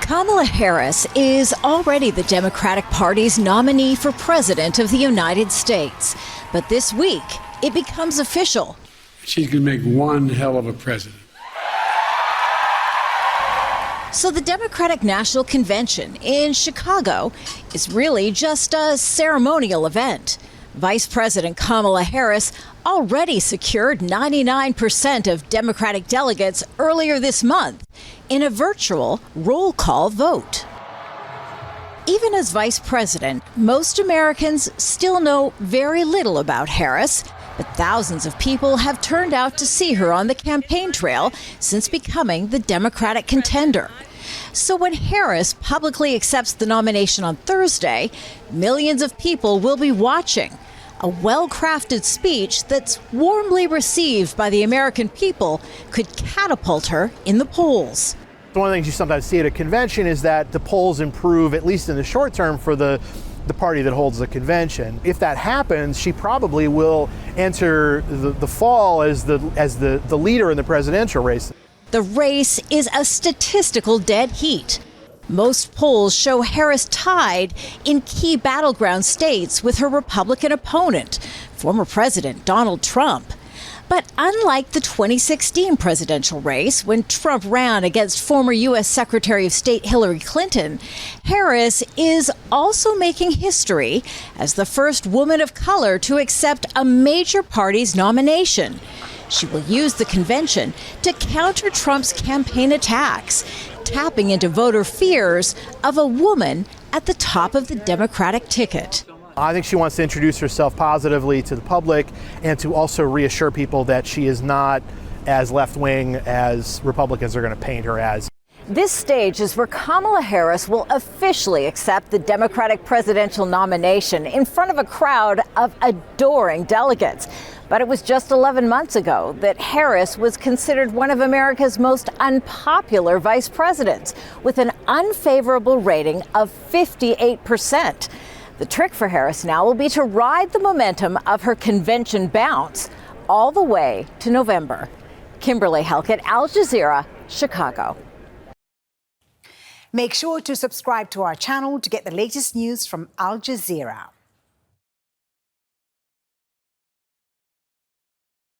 Kamala Harris is already the Democratic Party's nominee for President of the United States. But this week, it becomes official. She's going to make one hell of a president. So the Democratic National Convention in Chicago is really just a ceremonial event. Vice President Kamala Harris already secured 99% of Democratic delegates earlier this month in a virtual roll call vote. Even as vice president, most Americans still know very little about Harris, but thousands of people have turned out to see her on the campaign trail since becoming the Democratic contender. So when Harris publicly accepts the nomination on Thursday, millions of people will be watching. A well-crafted speech that's warmly received by the American people could catapult her in the polls. One of the things you sometimes see at a convention is that the polls improve, at least in the short term, for the party that holds the convention. If that happens, she probably will enter the fall as the leader in the presidential race. The race is a statistical dead heat. Most polls show Harris tied in key battleground states with her Republican opponent, former President Donald Trump. But unlike the 2016 presidential race, when Trump ran against former U.S. Secretary of State Hillary Clinton, Harris is also making history as the first woman of color to accept a major party's nomination. She will use the convention to counter Trump's campaign attacks, tapping into voter fears of a woman at the top of the Democratic ticket. I think she wants to introduce herself positively to the public and to also reassure people that she is not as left-wing as Republicans are going to paint her as. This stage is where Kamala Harris will officially accept the Democratic presidential nomination in front of a crowd of adoring delegates. But it was just 11 months ago that Harris was considered one of America's most unpopular vice presidents, with an unfavorable rating of 58%. The trick for Harris now will be to ride the momentum of her convention bounce all the way to November. Kimberly, Halkett, Al Jazeera, Chicago. Make sure to subscribe to our channel to get the latest news from Al Jazeera.